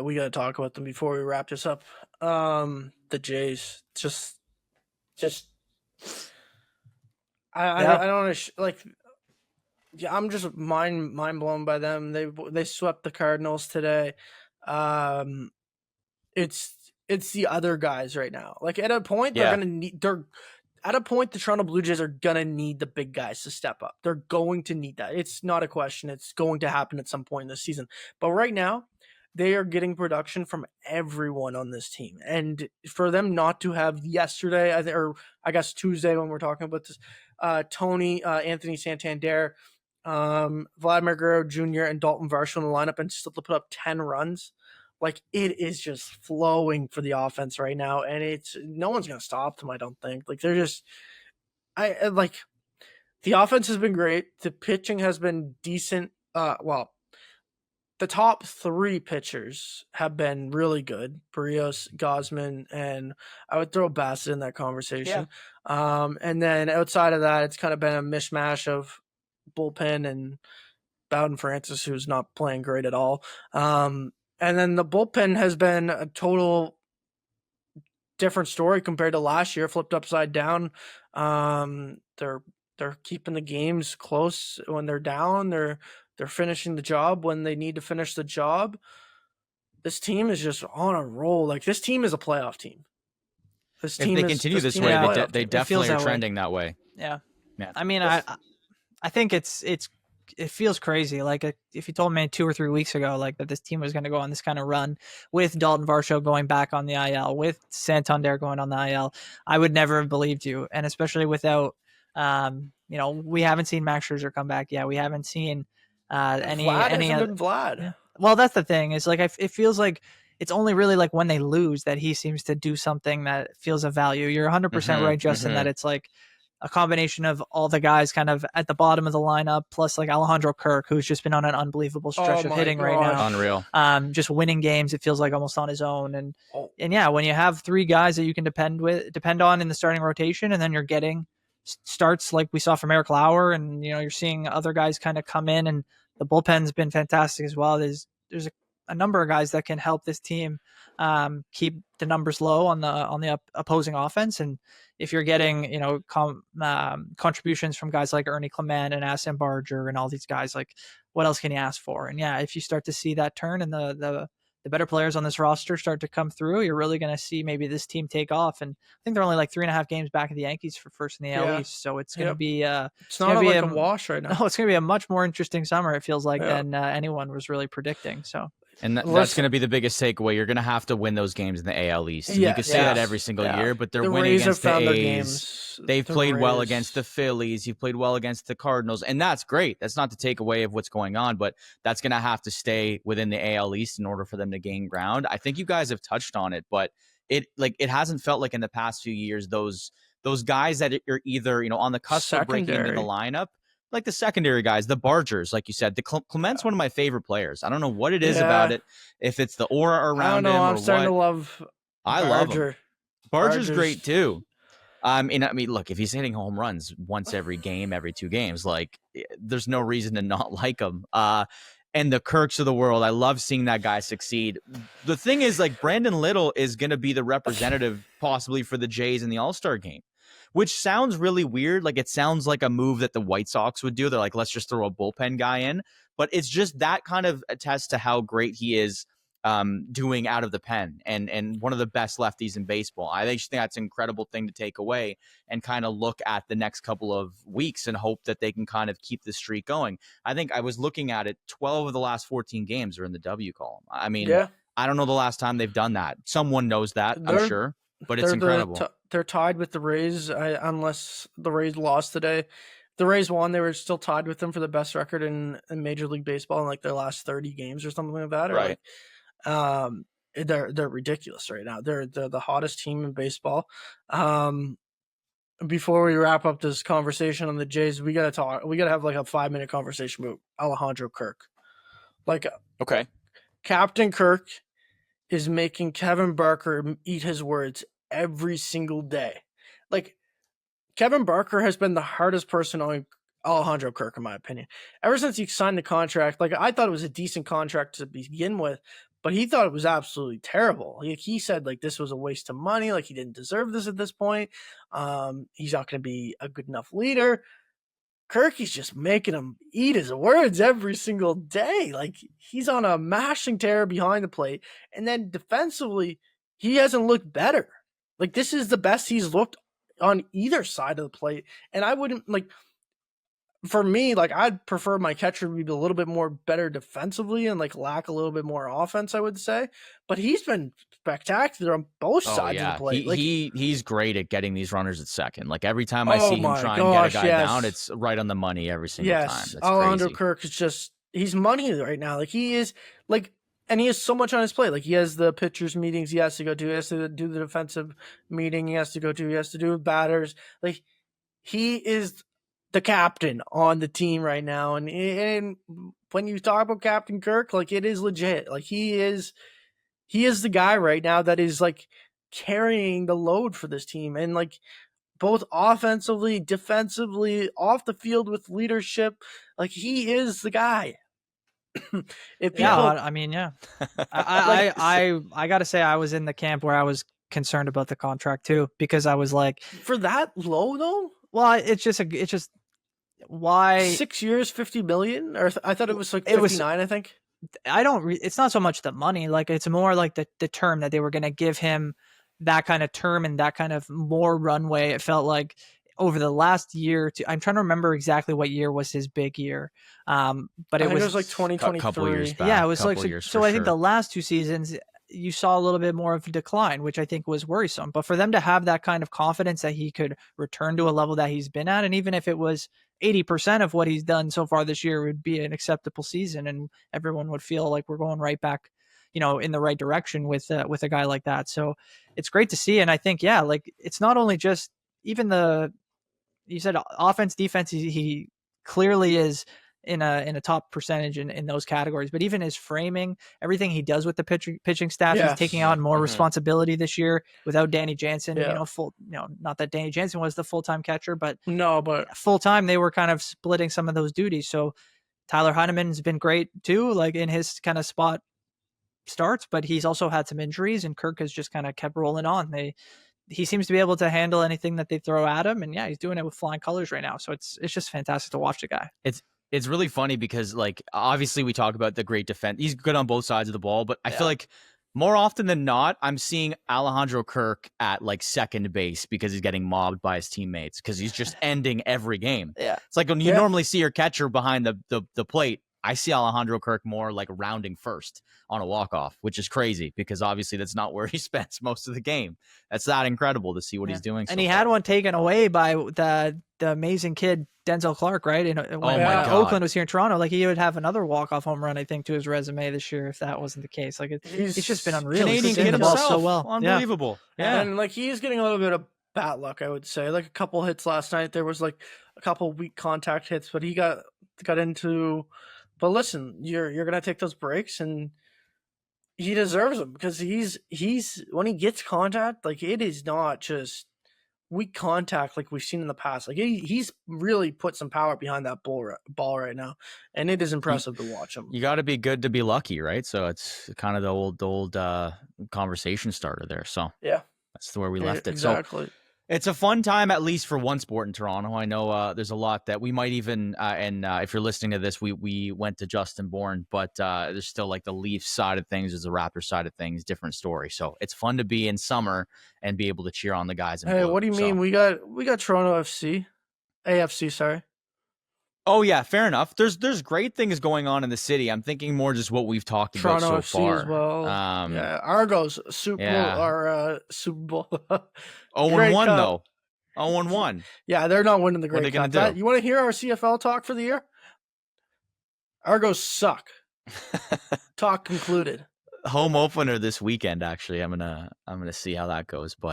we gotta talk about them before we wrap this up. The Jays just Yeah. I don't like. Yeah, I'm just mind blown by them. They swept the Cardinals today. Um, it's the other guys right now. Like at a point, Yeah. they're at a point the Toronto Blue Jays are gonna need the big guys to step up. They're going to need that. It's not a question. It's going to happen at some point in the season. But right now, they are getting production from everyone on this team, and for them not to have yesterday, or I guess Tuesday when we're talking about this, Anthony Santander, Vladimir Guerrero Jr. and Daulton Varsho in the lineup and still to put up 10 runs. Like it is just flowing for the offense right now, and it's no one's gonna stop them. I don't think. Like they're just, like the offense has been great. The pitching has been decent. Well, the top three pitchers have been really good: Barrios, Gosman, and I would throw Bassett in that conversation. And then outside of that, it's kind of been a mishmash of bullpen and Bowden Francis, who's not playing great at all. And then the bullpen has been a total different story compared to last year, flipped upside down. They're keeping the games close when they're down. They're finishing the job when they need to finish the job. This team is just on a roll. Like this team is a playoff team. If they continue this way, they definitely are trending that way. Yeah. Man. I mean, I think it feels crazy. Like if you told me 2 or 3 weeks ago, like that this team was going to go on this kind of run with Daulton Varsho going back on the IL, with Santander going on the IL, I would never have believed you. And especially without, we haven't seen Max Scherzer come back yet. We haven't seen any other Vlad. Yeah. Well, that's the thing. Is like it feels like it's only really like when they lose that he seems to do something that feels of value. You're 100% right, Justin, that it's like a combination of all the guys kind of at the bottom of the lineup, plus like Alejandro Kirk, who's just been on an unbelievable stretch of hitting right now. Unreal. Just winning games, it feels like almost on his own. And yeah, when you have 3 guys that you can depend on in the starting rotation, and then you're getting starts like we saw from Eric Lauer, and you're seeing other guys kind of come in, and the bullpen's been fantastic as well. There's a number of guys that can help this team keep the numbers low on the opposing offense. And if you're getting contributions from guys like Ernie Clement and Aston Barger and all these guys, like what else can you ask for? And yeah, if you start to see that turn and the better players on this roster start to come through, you're really going to see maybe this team take off. And I think they're only like 3.5 games back of the Yankees for first in the AL East, so it's going to be it's not like a wash right now. No, it's going to be a much more interesting summer, it feels like, than anyone was really predicting. So. And that's going to be the biggest takeaway. You're going to have to win those games in the AL East. You can say that every single year, but they're winning against the A's. They've played well against the Phillies. You've played well against the Cardinals, and that's great. That's not to take away of what's going on, but that's going to have to stay within the AL East in order for them to gain ground. I think you guys have touched on it, but it hasn't felt like in the past few years those guys that are either on the cusp of breaking into the lineup. Like the secondary guys, the Bargers, like you said, the Clement's one of my favorite players. I don't know what it is about it. If it's the aura around him, I'm starting to love. I love him. Barger's great too. I mean, look, if he's hitting home runs once every game, every 2 games, like there's no reason to not like him. And the Kirks of the world, I love seeing that guy succeed. The thing is, like Brandon Little is going to be the representative possibly for the Jays in the All-Star game. Which sounds really weird. Like it sounds like a move that the White Sox would do. They're like, let's just throw a bullpen guy in. But it's just that kind of attests to how great he is doing out of the pen and one of the best lefties in baseball. I think that's an incredible thing to take away and kind of look at the next couple of weeks and hope that they can kind of keep the streak going. I think I was looking at it, 12 of the last 14 games are in the W column. I mean, I don't know the last time they've done that. Someone knows that, I'm sure. But it's incredible. They're tied with the Rays, unless the Rays lost today. The Rays won. They were still tied with them for the best record in Major League Baseball in like their last 30 games or something like that. Right. They're ridiculous right now. They're the hottest team in baseball. Before we wrap up this conversation on the Jays, we gotta talk. We gotta have like a 5-minute conversation about Alejandro Kirk. Okay, Captain Kirk is making Kevin Barker eat his words every single day. Like, Kevin Barker has been the hardest person on Alejandro Kirk, in my opinion. Ever since he signed the contract, like, I thought it was a decent contract to begin with, but he thought it was absolutely terrible. He said like this was a waste of money, like he didn't deserve this at this point. He's not going to be a good enough leader. Kirky's just making him eat his words every single day. Like he's on a mashing tear behind the plate, and then defensively, he hasn't looked better. Like this is the best he's looked on either side of the plate, and I wouldn't like. For me, like I'd prefer my catcher to be a little bit more better defensively and like lack a little bit more offense, I would say. But he's been spectacular on both sides of the plate. He's great at getting these runners at second. Like every time I see him try and get a guy down, it's right on the money every single time. That's Alejandro crazy. Kirk is just he's money right now. Like he is like, and he has so much on his plate. Like he has the pitchers meetings he has to go to. He has to do the defensive meeting he has to go to. He has to do with batters. Like he is the captain on the team right now, and when you talk about Captain Kirk, like it is legit. Like he is the guy right now that is like carrying the load for this team, and like both offensively, defensively, off the field with leadership. Like he is the guy. I mean, yeah. I gotta say, I was in the camp where I was concerned about the contract too, because I was like, for that low though. Well, it's just why 6 years, 50 million, or I thought it was like 59. I think it's not so much the money, like it's more like the term that they were going to give him, that kind of term and that kind of more runway. It felt like over the last year, I'm trying to remember exactly what year was his big year, but it was like 2023. Couple years back, yeah, it was like so. I think the last 2 seasons you saw a little bit more of a decline, which I think was worrisome. But for them to have that kind of confidence that he could return to a level that he's been at, and even if it was 80% of what he's done so far this year, would be an acceptable season, and everyone would feel like we're going right back, in the right direction with a guy like that. So it's great to see. And I think, yeah, like it's not only just even you said offense, defense, he clearly is in a top percentage in those categories, but even his framing, everything he does with the pitching staff, he's taking on more responsibility this year without Danny Jansen, not that Danny Jansen was the full-time catcher, but full-time, they were kind of splitting some of those duties. So Tyler Heineman's been great too, like in his kind of spot starts, but he's also had some injuries, and Kirk has just kind of kept rolling on. He seems to be able to handle anything that they throw at him, and yeah, he's doing it with flying colors right now. So it's just fantastic to watch the guy. It's really funny because, like, obviously we talk about the great defense. He's good on both sides of the ball, but I feel like more often than not, I'm seeing Alejandro Kirk at like second base because he's getting mobbed by his teammates because he's just ending every game. Yeah, it's like when you normally see your catcher behind the plate. I see Alejandro Kirk more like rounding first on a walk-off, which is crazy because obviously that's not where he spends most of the game. That's that incredible to see what he's doing. And he had one taken away by the amazing kid Denzel Clark, right? When Oakland was here in Toronto, like he would have another walk-off home run, I think, to his resume this year if that wasn't the case. Like he's just been unreal. Canadian kid himself, so well, unbelievable. Yeah, and like he's getting a little bit of bad luck, I would say. Like a couple hits last night, there was like a couple weak contact hits, but he got into. But listen, you're gonna take those breaks, and he deserves them because he's when he gets contact, like it is not just weak contact like we've seen in the past. Like he's really put some power behind that ball right now, and it is impressive to watch him. You got to be good to be lucky, right? So it's kind of the old conversation starter there. So yeah, that's where we left it. Exactly. So it's a fun time, at least for one sport in Toronto. I know there's a lot that we might even, if you're listening to this, we went to Justin Bourne, but there's still like the Leafs side of things, there's the Raptors side of things, different story. So it's fun to be in summer and be able to cheer on the guys in blue. What do you mean? We got Toronto AFC, sorry. Oh yeah, fair enough. There's great things going on in the city. I'm thinking more just what we've talked about Toronto so FC far. As well. Argos Super Bowl. 0-1 though. 0-1. Yeah, they're not winning the Grey Cup. You want to hear our CFL talk for the year? Argos suck. Talk concluded. Home opener this weekend. Actually, I'm gonna see how that goes. But